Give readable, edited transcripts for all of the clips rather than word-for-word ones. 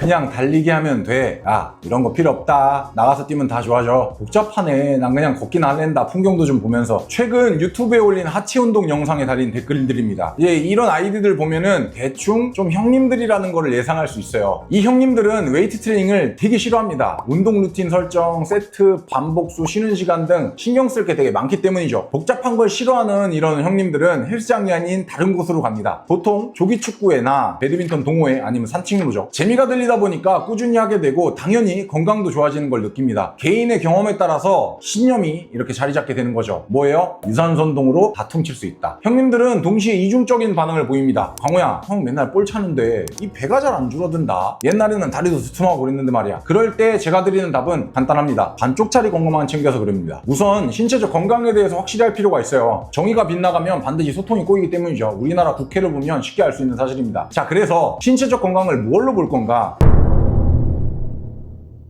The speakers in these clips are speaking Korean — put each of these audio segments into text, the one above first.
그냥 달리기 하면 돼. 야, 이런 거 필요 없다. 나가서 뛰면 다 좋아져. 복잡하네. 난 그냥 걷긴 할랜다. 풍경도 좀 보면서. 최근 유튜브에 올린 하체 운동 영상에 달린 댓글들입니다. 이런 아이디들 보면은 대충 좀 형님들이라는 거를 예상할 수 있어요. 이 형님들은 웨이트 트레이닝을 되게 싫어합니다. 운동 루틴 설정, 세트, 반복수, 쉬는 시간 등 신경 쓸 게 되게 많기 때문이죠. 복잡한 걸 싫어하는 이런 형님들은 헬스장이 아닌 다른 곳으로 갑니다. 보통 조기축구회나 배드민턴 동호회 아니면 산책로죠. 재미가 들리다 보니까 꾸준히 하게 되고 당연히 건강도 좋아지는 걸 느낍니다. 개인의 경험에 따라서 신념이 이렇게 자리 잡게 되는 거죠. 뭐예요? 유산소 운동으로 다 퉁칠 수 있다. 형님들은 동시에 이중적인 반응을 보입니다. 광호야, 형 맨날 볼 차는데 이 배가 잘 안 줄어든다. 옛날에는 다리도 두툼하고 그랬는데 말이야. 그럴 때 제가 드리는 답은 간단합니다. 반쪽짜리 건강만 챙겨서 그럽니다. 우선 신체적 건강에 대해서 확실히 할 필요가 있어요. 정의가 빗나가면 반드시 소통이 꼬이기 때문이죠. 우리나라 국회를 보면 쉽게 알 수 있는 사실입니다. 자, 그래서 신체적 건강을 뭘로 볼 건가?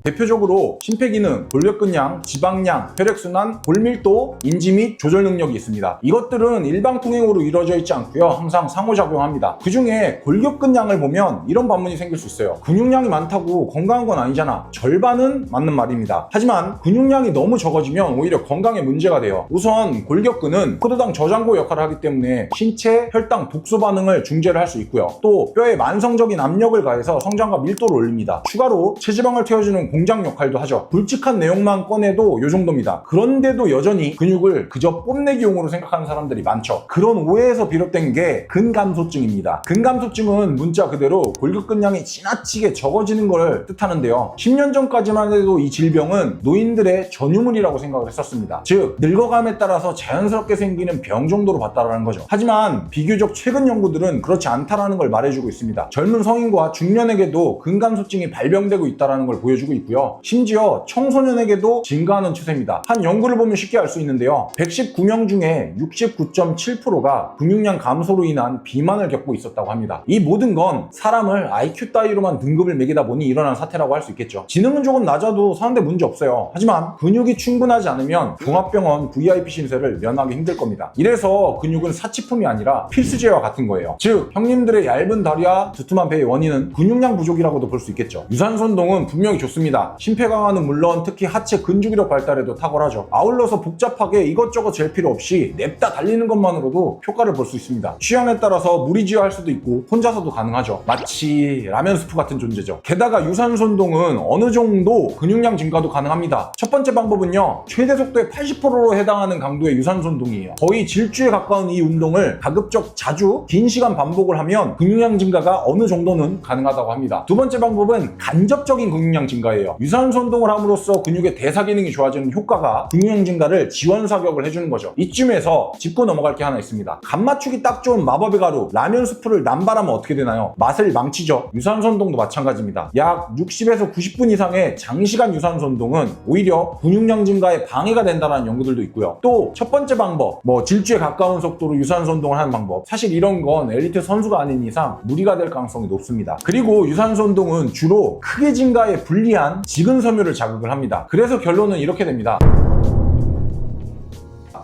대표적으로 심폐기능, 골격근량, 지방량, 혈액순환, 골밀도, 인지 및 조절 능력이 있습니다. 이것들은 일방통행으로 이루어져 있지 않고요. 항상 상호작용합니다. 그 중에 골격근량을 보면 이런 반문이 생길 수 있어요. 근육량이 많다고 건강한 건 아니잖아. 절반은 맞는 말입니다. 하지만 근육량이 너무 적어지면 오히려 건강에 문제가 돼요. 우선 골격근은 포도당 저장고 역할을 하기 때문에 신체 혈당 독소 반응을 중재를 할 수 있고요. 또 뼈에 만성적인 압력을 가해서 성장과 밀도를 올립니다. 추가로 체지방을 태워주는 공장 역할도 하죠. 굵직한 내용만 꺼내도 이 정도입니다. 그런데도 여전히 근육을 그저 뽐내기용으로 생각하는 사람들이 많죠. 그런 오해에서 비롯된 게 근감소증입니다. 근감소증은 문자 그대로 골격근량이 지나치게 적어지는 걸 뜻하는데요. 10년 전까지만 해도 이 질병은 노인들의 전유물이라고 생각을 했었습니다. 즉 늙어감에 따라서 자연스럽게 생기는 병 정도로 봤다라는 거죠. 하지만 비교적 최근 연구들은 그렇지 않다라는 걸 말해주고 있습니다. 젊은 성인과 중년에게도 근감소증이 발병되고 있다는 걸 보여주고 있고요. 심지어 청소년에게도 증가하는 추세입니다. 한 연구를 보면 쉽게 알 수 있는데요. 119명 중에 69.7%가 근육량 감소로 인한 비만을 겪고 있었다고 합니다. 이 모든 건 사람을 IQ 따위로만 등급을 매기다 보니 일어난 사태라고 할 수 있겠죠. 지능은 조금 낮아도 사는데 문제 없어요. 하지만 근육이 충분하지 않으면 종합병원 VIP 신세를 면하기 힘들 겁니다. 이래서 근육은 사치품이 아니라 필수제와 같은 거예요. 즉 형님들의 얇은 다리와 두툼한 배의 원인은 근육량 부족이라고도 볼 수 있겠죠. 유산소 운동은 분명히 좋습니다. 심폐 강화는 물론 특히 하체 근주기력 발달에도 탁월하죠. 아울러서 복잡하게 이것저것 잴 필요 없이 냅다 달리는 것만으로도 효과를 볼 수 있습니다. 취향에 따라서 무리지어할 수도 있고 혼자서도 가능하죠. 마치 라면 스프 같은 존재죠. 게다가 유산소 운동은 어느 정도 근육량 증가도 가능합니다. 첫 번째 방법은요. 최대 속도의 80%로 해당하는 강도의 유산소 운동이에요. 거의 질주에 가까운 이 운동을 가급적 자주 긴 시간 반복을 하면 근육량 증가가 어느 정도는 가능하다고 합니다. 두 번째 방법은 간접적인 근육량 증가예요. 유산소 운동을 함으로써 근육의 대사 기능이 좋아지는 효과가 근육량 증가를 지원사격을 해주는 거죠. 이쯤에서 짚고 넘어갈 게 하나 있습니다. 간 맞추기 딱 좋은 마법의 가루 라면 스프를 남발하면 어떻게 되나요? 맛을 망치죠. 유산소 운동도 마찬가지입니다. 약 60에서 90분 이상의 장시간 유산소 운동은 오히려 근육량 증가에 방해가 된다는 연구들도 있고요. 또 첫 번째 방법, 질주에 가까운 속도로 유산소 운동을 하는 방법, 사실 이런 건 엘리트 선수가 아닌 이상 무리가 될 가능성이 높습니다. 그리고 유산소 운동은 주로 크게 증가에 불리한 지근 섬유를 자극을 합니다. 그래서 결론은 이렇게 됩니다.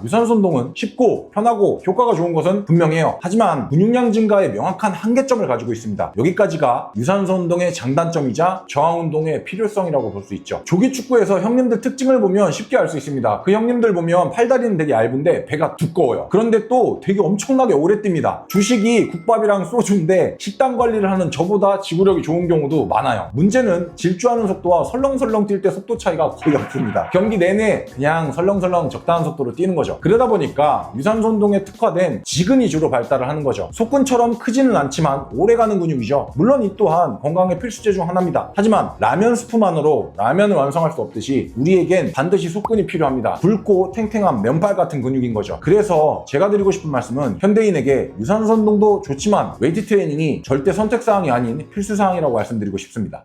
유산소 운동은 쉽고 편하고 효과가 좋은 것은 분명해요. 하지만 근육량 증가에 명확한 한계점을 가지고 있습니다. 여기까지가 유산소 운동의 장단점이자 저항 운동의 필요성이라고 볼 수 있죠. 조기축구에서 형님들 특징을 보면 쉽게 알 수 있습니다. 그 형님들 보면 팔다리는 되게 얇은데 배가 두꺼워요. 그런데 또 되게 엄청나게 오래 뜁니다. 주식이 국밥이랑 소주인데 식단 관리를 하는 저보다 지구력이 좋은 경우도 많아요. 문제는 질주하는 속도와 설렁설렁 뛸 때 속도 차이가 거의 없습니다. 경기 내내 그냥 설렁설렁 적당한 속도로 뛰는 거죠. 그러다 보니까 유산소 운동에 특화된 지근이 주로 발달을 하는 거죠. 속근처럼 크지는 않지만 오래가는 근육이죠. 물론 이 또한 건강의 필수제 중 하나입니다. 하지만 라면 스프만으로 라면을 완성할 수 없듯이 우리에겐 반드시 속근이 필요합니다. 굵고 탱탱한 면발 같은 근육인 거죠. 그래서 제가 드리고 싶은 말씀은 현대인에게 유산소 운동도 좋지만 웨이트 트레이닝이 절대 선택사항이 아닌 필수사항이라고 말씀드리고 싶습니다.